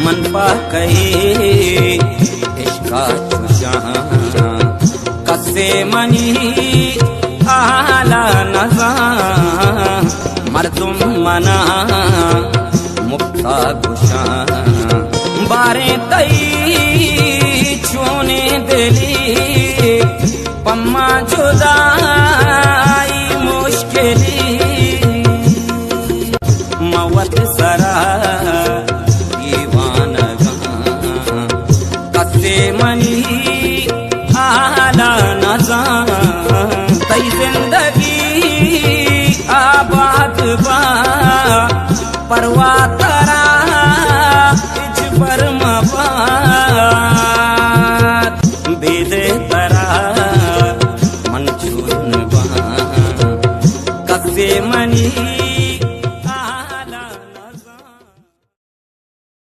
मन पा कही इश्का चुशा कसे मनी आला नजा मर्दुम मना मुक्ता गुशा बारे तई छूने दिली पम्मा जुदाई मुश्किली मवत सरा दीवान कसे मनी आला नजा तई जिंदगी आबाद बा परवा